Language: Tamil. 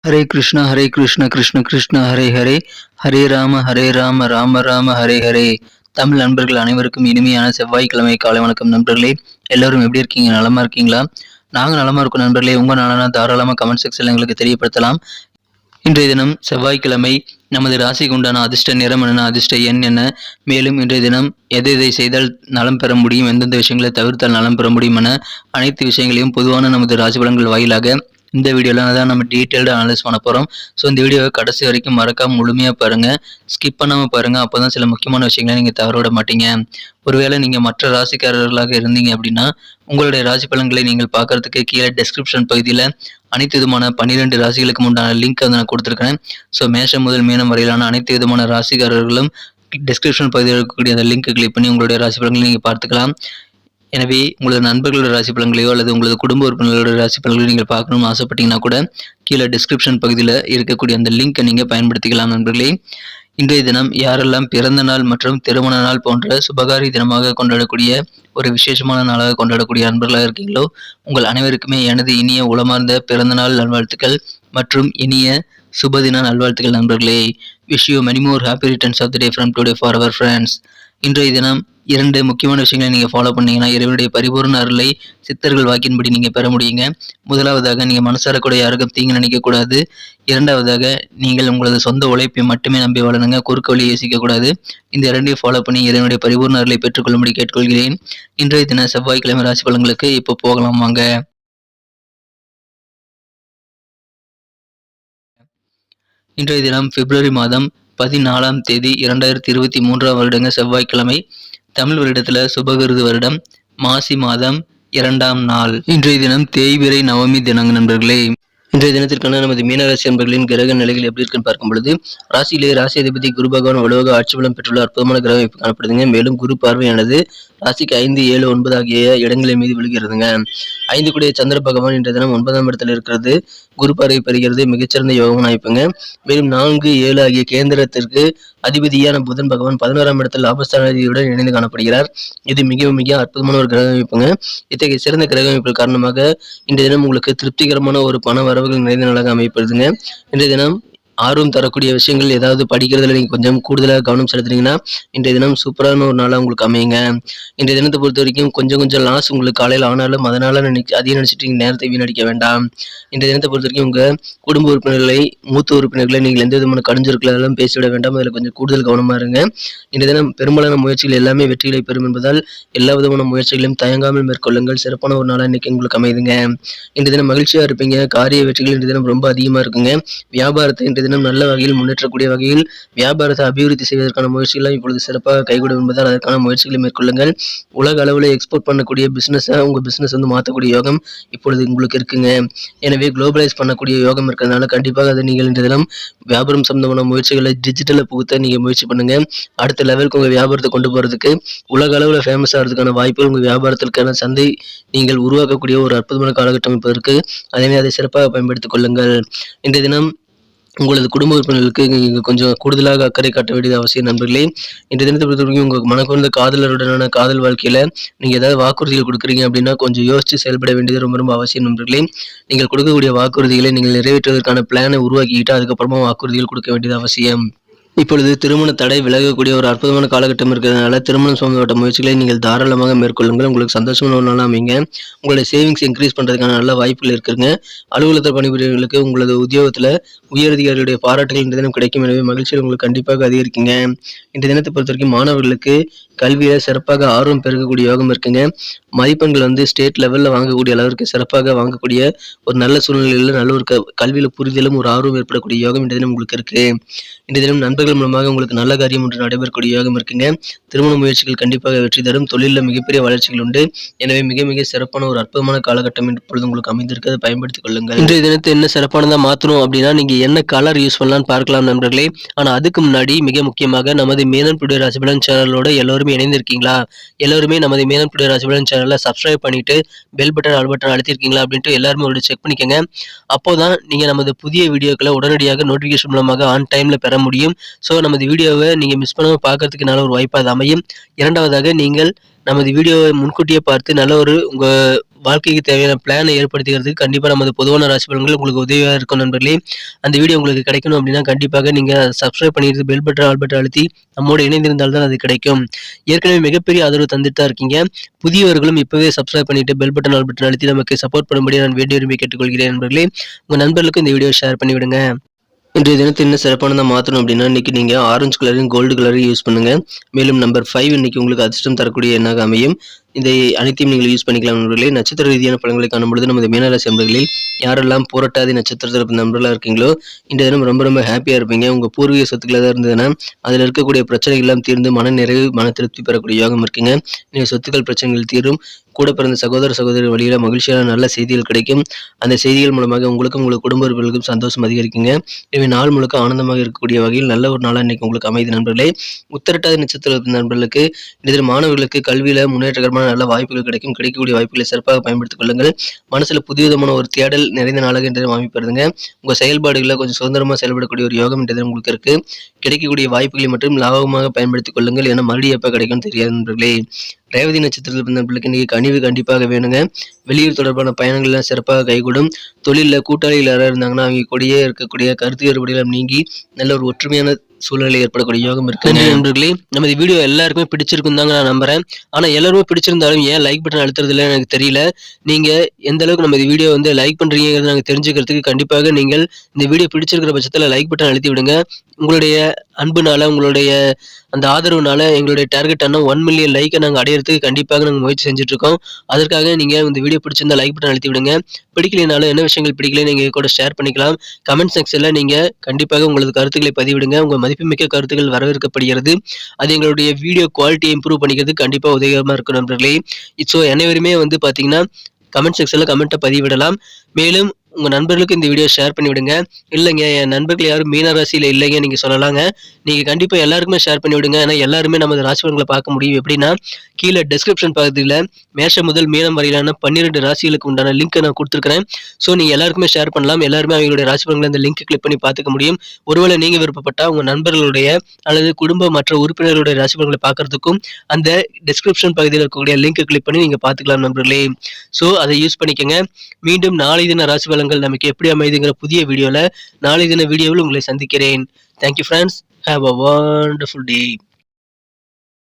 ஹரே கிருஷ்ண கிருஷ்ண கிருஷ்ண ஹரே ஹரே, ஹரே ராம ராம ராம ஹரே ஹரே. தமிழ் நண்பர்கள் அனைவருக்கும் இனிமையான செவ்வாய்க்கிழமை காலை வணக்கம் நண்பர்களே. எல்லாரும் எப்படி இருக்கீங்க? நலமா இருக்கீங்களா? நாங்கள் நலமா இருக்கோம் நண்பர்களே. உங்க நலனா தாராளமாக கமெண்ட் செக்ஷன்ல எங்களுக்கு தெரியப்படுத்தலாம். இன்றைய தினம் செவ்வாய்க்கிழமை. நமது ராசிக்கு உண்டான அதிர்ஷ்ட நிறம் என்ன, அதிர்ஷ்ட எண் என்ன, மேலும் இன்றைய தினம் எதை செய்தால் நலம் பெற முடியும், எந்தெந்த விஷயங்களை தவிர்த்தால் நலம் பெற முடியும் என அனைத்து விஷயங்களையும் பொதுவான நமது ராசி பலன்கள் வாயிலாக இந்த வீடியோவில் தான் நம்ம டீட்டெயில்டாக அனலைஸ் பண்ண போகிறோம். ஸோ இந்த வீடியோவை கடைசி வரைக்கும் மறக்காம முழுமையாக பாருங்கள், ஸ்கிப் பண்ணாமல் பாருங்கள். அப்போ தான் சில முக்கியமான விஷயங்களை நீங்கள் தவற விட மாட்டீங்க. ஒருவேளை நீங்கள் மற்ற ராசிக்காரர்களாக இருந்தீங்க அப்படின்னா உங்களுடைய ராசி பலன்களை நீங்கள் பார்க்கறதுக்கு கீழே டெஸ்கிரிப்ஷன் பகுதியில் அனைத்து விதமான 12 ராசிகளுக்கு உண்டான லிங்க் வந்து நான் கொடுத்துருக்கேன். ஸோ மேஷம் முதல் மீனம் வரையிலான அனைத்து விதமான ராசிக்காரர்களும் டிஸ்கிரிப்ஷன் பகுதியில் இருக்கக்கூடிய அந்த லிங்க் கிளிக் பண்ணி உங்களுடைய ராசி பலன்களை நீங்கள் பார்த்துக்கலாம். எனவே உங்களது நண்பர்களோட ராசி பலன்களையோ அல்லது உங்களது குடும்ப உறுப்பினர்களோட ராசி பலன்களையோ நீங்கள் பார்க்கணும்னு ஆசைப்பட்டீங்கன்னா கூட கீழே டிஸ்கிரிப்ஷன் பகுதியில் இருக்கக்கூடிய அந்த லிங்கை நீங்கள் பயன்படுத்திக்கலாம் நண்பர்களே. இன்றைய தினம் யாரெல்லாம் பிறந்த நாள் மற்றும் திருமண நாள் போன்ற சுபகாரி தினமாக கொண்டாடக்கூடிய ஒரு விசேஷமான நாளாக கொண்டாடக்கூடிய நண்பர்களாக இருக்கீங்களோ உங்கள் அனைவருக்குமே எனது இனிய உளமார்ந்த பிறந்த நாள் நல்வாழ்த்துக்கள் மற்றும் இனிய சுபதின நல்வாழ்த்துக்கள் நண்பர்களே. Wish you many more happy returns of the day from today for our friends. இன்றைய தினம் 2 முக்கியமான விஷயங்களை நீங்கள் ஃபாலோ பண்ணீங்கன்னா இறைவனுடைய பரிபூர்ண அருளை சித்தர்கள் வாக்கின்படி நீங்கள் பெற முடியுங்க. முதலாவதாக நீங்கள் மனசார கூட யாருக்கும் தீங்கு நினைக்கக்கூடாது. இரண்டாவதாக நீங்கள் உங்களது சொந்த உழைப்பை மட்டுமே நம்பி வாழணுங்க, குறுக்கு வழி யோசிக்கக்கூடாது. இந்த 2ஐயும் ஃபாலோ பண்ணி இறைவனுடைய பரிபூர்ண அருளை பெற்றுக்கொள்ளும்படி கேட்டுக்கொள்கிறேன். இன்றைய தின செவ்வாய்க்கிழமை ராசி பலன்களுக்கு இப்போ போகலாம் வாங்க. இன்றைய தினம் பிப்ரவரி மாதம் 14ஆம் தேதி 2023 வருடங்க செவ்வாய்க்கிழமை. தமிழ் வருடத்துல சுபகிருது வருடம் மாசி மாதம் 2ஆம் நாள். இன்றைய தினம் தேய்பிறை நவமி தினங்க நண்பர்களே. இன்றைய தினத்திற்கான நமது மீனராசி நண்பர்களின் கிரக நிலைகள் எப்படி இருக்குன்னு பார்க்கும் பொழுது ராசியிலே ராசி அதிபதி குரு பகவான் வலுவாக ஆட்சி பலம் பெற்றுள்ள அற்புதமான கிரக அமைப்பு காணப்படுதுங்க. மேலும் குரு பார்வையானது ராசிக்கு 5, 7, 9 ஆகிய இடங்களின் மீது விழுகிறதுங்க. 5 கூடிய சந்திர பகவான் இன்றைய தினம் 9ஆம் இடத்துல இருக்கிறது குரு பார்வை பெறுகிறது, மிகச்சிறந்த யோகமான அமைப்புங்க. மேலும் 4, 7 ஆகிய கேந்திரத்திற்கு அதிபதியான புதன் பகவான் 11ஆம் இடத்தில் லாபஸ்தானாதிபதியுடன் இணைந்து காணப்படுகிறார். இது மிக மிக அற்புதமான ஒரு கிரக அமைப்புங்க. இத்தகைய சிறந்த கிரக அமைப்பு காரணமாக இன்றைய தினம் உங்களுக்கு திருப்திகரமான ஒரு பண வரவுகள் நிறைந்த நாளாக அமைப்படுதுங்க. இன்றைய தினம் ஆர்வம் தரக்கூடிய விஷயங்கள் ஏதாவது படிக்கிறதுல நீங்கள் கொஞ்சம் கூடுதலாக கவனம் செலுத்துனீங்கன்னா இன்றைய தினம் சூப்பரான ஒரு நாளாக உங்களுக்கு அமையுங்க. இன்றைய தினத்தை பொறுத்த வரைக்கும் கொஞ்சம் லாஸ் உங்களுக்கு காலையில் ஆனாலும் அதனால அதிகம் நினைச்சிட்டு நேரத்தை வீணடிக்க வேண்டாம். இன்றைய தினத்தை பொறுத்த வரைக்கும் உங்கள் குடும்ப உறுப்பினர்களை, மூத்த உறுப்பினர்களை நீங்கள் எந்த விதமான கடிஞ்சிருக்கலாம் பேசிவிட வேண்டாம். அதில் கொஞ்சம் கூடுதல் கவனமாக இருங்க. இன்றைய தினம் பெரும்பாலான முயற்சிகள் எல்லாமே வெற்றிகளை பெறும் என்பதால் எல்லா விதமான முயற்சிகளையும் தயங்காமல் மேற்கொள்ளுங்கள். சிறப்பான ஒரு நாளாக இன்னைக்கு உங்களுக்கு அமைதுங்க. இன்றைய தினம் மகிழ்ச்சியாக இருப்பீங்க. காரிய வெற்றிகள் இன்றைய தினம் ரொம்ப அதிகமாக இருக்குங்க. வியாபாரத்தை இன்றைய தினம் நல்ல வகையில் முன்னேற்றக்கூடிய வகையில் வியாபாரத்தை அபிவிருத்தி செய்வதற்கான முயற்சிகளை இப்பொழுது சிறப்பாக கைகூடும் என்பதால் அதற்கான முயற்சிகளை மேற்கொள்ளுங்கள். உலக அளவில் எக்ஸ்போர்ட் பண்ணக்கூடிய பிசினஸை உங்கள் பிசினஸ் வந்து மாற்றக்கூடிய யோகம் இப்பொழுது உங்களுக்கு இருக்குங்க. எனவே குளோபலைஸ் பண்ணக்கூடிய யோகம் இருக்கிறதுனால கண்டிப்பாக அதை நீங்கள் இன்றைய தினம் வியாபாரம் சம்பந்தமான முயற்சிகளை டிஜிட்டலை புகுத்த நீங்கள் முயற்சி பண்ணுங்க. அடுத்த லெவலுக்கு உங்கள் வியாபாரத்தை கொண்டு போகிறதுக்கு உலக அளவில் ஃபேமஸ் ஆகிறதுக்கான வாய்ப்புகள் உங்கள் வியாபாரத்திற்கான சந்தை நீங்கள் உருவாக்கக்கூடிய ஒரு அற்புதமான காலகட்டம் இப்போ இருக்கு. அதனை அதை சிறப்பாக பயன்படுத்திக் கொள்ளுங்கள். இன்றைய தினம் உங்களது குடும்ப உறுப்பினர்களுக்கு நீங்கள் கொஞ்சம் கூடுதலாக அக்கறை காட்ட வேண்டியது அவசியம் நண்பர்களே. இன்றைய தினத்தை பொறுத்த வரைக்கும் உங்கள் மனக்குறந்த காதலருடனான காதல் வாழ்க்கையில் நீங்கள் ஏதாவது வாக்குறுதிகள் கொடுக்குறீங்க அப்படின்னா கொஞ்சம் யோசித்து செயல்பட வேண்டியது ரொம்ப ரொம்ப அவசியம் நண்பர்களே. நீங்கள் கொடுக்கக்கூடிய வாக்குறுதிகளை நீங்கள் நிறைவேற்றுவதற்கான பிளானை உருவாக்கிக்கிட்டு அதுக்கப்புறமா வாக்குறுதிகள் கொடுக்க வேண்டியது அவசியம். இப்பொழுது திருமண தடை விலகக்கூடிய ஒரு அற்புதமான காலகட்டம் இருக்கிறதுனால திருமணம் சம்பந்தப்பட்ட முயற்சிகளை நீங்கள் தாராளமாக மேற்கொள்ளுங்கள். உங்களுக்கு சந்தோஷமான ஒரு நாளாக அமைங்க. உங்களுடைய சேவிங்ஸ் இன்க்ரீஸ் பண்ணுறதுக்கான நல்ல வாய்ப்புகள் இருக்குங்க. அலுவலகத்தில் பணிபுரியவர்களுக்கு உங்களது உத்தியோகத்தில் உயரதிகாரிகளுடைய பாராட்டுகள் இந்த தினம் கிடைக்கும். எனவே மகிழ்ச்சியில் உங்களுக்கு கண்டிப்பாக அதிகரிக்குங்க. இந்த தினத்தை பொறுத்த வரைக்கும் மாணவர்களுக்கு கல்வியில் சிறப்பாக ஆர்வம் பெருகக்கூடிய யோகம் இருக்குங்க. மதிப்பெண்கள் வந்து ஸ்டேட் லெவலில் வாங்கக்கூடிய அளவிற்கு சிறப்பாக வாங்கக்கூடிய ஒரு நல்ல சூழ்நிலையில் நல்ல ஒரு கல்வியில் புரிதலும் ஒரு ஆர்வம் ஏற்படக்கூடிய யோகம் இந்த தினம் உங்களுக்கு இருக்கு. இந்த தினம் நண்பர்கள் மூலமாக உங்களுக்கு நல்ல காரியம் ஒன்று நடைபெறக்கூடிய யோகம் இருக்குங்க. திருமண முயற்சிகள் கண்டிப்பாக வெற்றி தரும். தொழிலில் மிகப்பெரிய வளர்ச்சிகள் உண்டு. எனவே மிக மிக சிறப்பான ஒரு அற்புதமான காலகட்டம் இப்பொழுது உங்களுக்கு அமைந்திருக்கு. அதை பயன்படுத்திக் கொள்ளுங்கள். இன்றைய தினத்தை என்ன சிறப்பானதாக மாற்றணும் அப்படின்னா நீங்கள் என்ன கலர் யூஸ் பண்ணலாம்னு பார்க்கலாம் நண்பர்களே. ஆனால் அதுக்கு முன்னாடி மிக முக்கியமாக நமது மீனம் டுடே ராசி பலன் சேனலோட எல்லோருமே இணைந்திருக்கீங்களா? எல்லோருமே நமது மீனம் டுடே ராசி பலன் சேனலை சப்ஸ்கிரைப் பண்ணிட்டு பெல் பட்டன் ஆல் பட்டன் அழுத்திருக்கீங்களா அப்படின்ட்டு எல்லாருமே ஒரு செக் பண்ணிக்கோங்க. அப்போதான் நீங்கள் நமது புதிய வீடியோக்களை உடனடியாக நோட்டிஃபிகேஷன் மூலமாக ஆன் டைமில் பெற முடியும். ஸோ நமது வீடியோவை நீங்கள் மிஸ் பண்ணாமல் பார்க்கறதுக்கு நல்ல ஒரு வாய்ப்பாக அது அமையும். இரண்டாவதாக நீங்கள் நமது வீடியோவை முன்கூட்டியே பார்த்து நல்ல ஒரு உங்கள் வாழ்க்கைக்கு தேவையான பிளானை ஏற்படுத்திக்கிறதுக்கு கண்டிப்பா நமது பொதுவான ராசி பலன்கள் உங்களுக்கு உதவியா இருக்கும் நண்பர்களே. அந்த வீடியோ உங்களுக்கு கிடைக்கணும் அப்படின்னா கண்டிப்பாக நீங்க சப்ஸ்கிரைப் பண்ணிட்டு பெல் பட்டன் ஆல் பட்டன் அழுத்தி நம்மோடு இணைந்திருந்தால் தான் அது கிடைக்கும். ஏற்கனவே மிகப்பெரிய ஆதரவு தந்துட்டு தான் இருக்கீங்க. புதியவர்களும் இப்பவே சப்ஸ்கிரைப் பண்ணிட்டு பெல் பட்டன் ஆல் பட்டன் அழுத்தி நமக்கு சப்போர்ட் பண்ணும்படி நான் வேண்டி விரும்பி கேட்டுக்கொள்கிறேன் நண்பர்களே. உங்க நண்பர்களுக்கு இந்த வீடியோ ஷேர் பண்ணி விடுங்க. இன்றைய தினத்தை இன்னும் சிறப்பானதாக மாற்றணும் அப்படின்னா இன்னைக்கு நீங்கள் ஆரஞ்சு கலரையும் கோல்டு கலரையும் யூஸ் பண்ணுங்க. மேலும் நம்பர் 5 இன்னைக்கு உங்களுக்கு அதிர்ஷ்டம் தரக்கூடிய எண்ணாக அமையும். இதை அனைத்தையும் நீங்கள் யூஸ் பண்ணிக்கலாம் நண்பர்களே. நட்சத்திர ரீதியான பலன்களை காணும்பொழுது நமது மீனராசி நண்பர்களில் யாரெல்லாம் புரட்டாதி நட்சத்திரத்தில் நண்பர்களாக இருக்கீங்களோ இந்த தினம் ரொம்ப ரொம்ப ஹாப்பியாக இருப்பீங்க. உங்கள் பூர்வீக சொத்துக்கள் ஏதாவது இருந்ததுன்னா அதில் இருக்கக்கூடிய பிரச்சனைகள் எல்லாம் தீர்ந்து மன நிறைவு மன திருப்தி பெறக்கூடிய யோகம் இருக்குங்க. நீங்கள் சொத்துக்கள் பிரச்சனைகள் தீரும். கூட பிறந்த சகோதர சகோதரி வழியில மகிழ்ச்சியான நல்ல செய்திகள் கிடைக்கும். அந்த செய்திகள் மூலமாக உங்களுக்கும் உங்கள் குடும்ப உறுப்பினர்களுக்கும் சந்தோஷம் அதிகரிக்குங்க. எனவே நாள் முழுக்க ஆனந்தமாக இருக்கக்கூடிய வகையில் நல்ல ஒரு நாளாக இன்னைக்கு உங்களுக்கு அமைதி நண்பர்களே. உத்திரட்டாதி நட்சத்திர நண்பர்களுக்கு இதில் மாணவர்களுக்கு கல்வியில முன்னேற்றகரமான நல்ல வாய்ப்புகள் கிடைக்கும். கிடைக்கக்கூடிய வாய்ப்புகளை சிறப்பாக பயன்படுத்திக் கொள்ளுங்கள். மனசுல புதுவிதமான ஒரு தேடல் நிறைந்த நாளாக இன்றைய அமைப்பெறுதுங்க. உங்க செயல்பாடுகளில் கொஞ்சம் சுதந்திரமா செயல்படக்கூடிய ஒரு யோகம் இன்றைய உங்களுக்கு இருக்கு. கிடைக்கக்கூடிய வாய்ப்புகளை மட்டும் லாபமாக பயன்படுத்திக் கொள்ளுங்கள். ஏன்னா மறுபடியும் எப்ப கிடைக்கும் தெரியாது நண்பர்களே. ரேவதி நட்சத்திரத்தில் நண்பர்களுக்கு இன்னைக்கு கனிவு கண்டிப்பாக வேணுங்க. வெளியூர் தொடர்பான பயணங்கள் எல்லாம் சிறப்பாக கைகூடும். தொழிலில் கூட்டாளிகள் யாராவது இருந்தாங்கன்னா அவங்க கூடயே இருக்கக்கூடிய கருத்து வேறுபாடுகள் நீங்கி நல்ல ஒரு ஒற்றுமையான சூழ்நிலை ஏற்படக்கூடிய யோகம் இருக்கு நண்பர்களே. நமது வீடியோ எல்லாருக்குமே பிடிச்சிருக்கும் தாங்க நான் நம்புறேன். ஆனா எல்லாருமே பிடிச்சிருந்தாலும் ஏன் லைக் பட்டன் அழுத்துறது இல்லை எனக்கு தெரியல. நீங்க எந்த அளவுக்கு நம்ம வீடியோ வந்து லைக் பண்றீங்கிறது நாங்கள் தெரிஞ்சுக்கிறதுக்கு கண்டிப்பாக நீங்கள் இந்த வீடியோ பிடிச்சிருக்கிற பட்சத்தில் லைக் பட்டன் அழுத்தி விடுங்க. உங்களுடைய அன்புனால உங்களுடைய அந்த ஆதரவுனால எங்களுடைய டார்கெட் ஆன 1 மில்லியன் லைக்கை நாங்கள் அடையிறதுக்கு கண்டிப்பாக நாங்கள் முயற்சி செஞ்சுட்டு இருக்கோம். அதற்காக நீங்க இந்த வீடியோ பிடிச்சிருந்தா லைக் பட்டன் அழுத்தி விடுங்க. பிடிக்கலைனாலும் என்ன விஷயங்கள் பிடிக்கல நீங்க கூட ஷேர் பண்ணிக்கலாம். கமெண்ட் செக்ஷன்ல நீங்க கண்டிப்பாக உங்களது கருத்துக்களை பதிவிடுங்க. உங்க மதிப்புமிக்க கருத்துக்கள் வரவேற்கப்படுகிறது. அது எங்களுடைய வீடியோ குவாலிட்டியை இம்ப்ரூவ் பண்ணிக்கிறதுக்கு கண்டிப்பா உதவிகரமா இருக்கும் நண்பர்களே. ஸோ அனைவருமே வந்து பாத்தீங்கன்னா கமெண்ட் செக்ஷன்ல கமெண்ட்டை பதிவிடலாம். மேலும் உங்க நண்பர்களுக்கு இந்த வீடியோ ஷேர் பண்ணி விடுங்க. இல்லைங்க என் நண்பர்கள் யாரும் மீன ராசியில இல்லைங்க நீங்க சொல்லலாங்க. நீங்க கண்டிப்பா எல்லாருக்குமே ஷேர் பண்ணி விடுங்க. ஏன்னா எல்லாருமே நமது ராசி பலன்களை பார்க்க முடியும். எப்படின்னா கீழே டிஸ்கிரிப்ஷன் பகுதியில் மேஷம் முதல் மீனம் வரையிலான 12 ராசிகளுக்கு உண்டான லிங்க் நான் கொடுத்துருக்கிறேன். ஸோ நீங்க எல்லாருக்குமே ஷேர் பண்ணலாம். எல்லாருமே அவங்களுடைய ராசி பலன்களை அந்த லிங்க் கிளிக் பண்ணி பார்த்துக்க முடியும். ஒருவேளை நீங்க விருப்பப்பட்டா உங்க நண்பர்களுடைய அல்லது குடும்ப மற்ற உறுப்பினர்களுடைய ராசி பலன்களை பார்க்கறதுக்கும் அந்த டிஸ்கிரிப்ஷன் பகுதியில் இருக்கக்கூடிய லிங்க் கிளிக் பண்ணி நீங்க பார்த்துக்கலாம் நண்பர்களே. ஸோ அதை யூஸ் பண்ணிக்கங்க. மீண்டும் நாளை தின ராசி பலன்கள் நமக்கு எப்படி அமைதுங்கிற புதிய வீடியோல நாளை தின வீடியோவில் உங்களை சந்திக்கிறேன். Thank you friends. Have a wonderful day.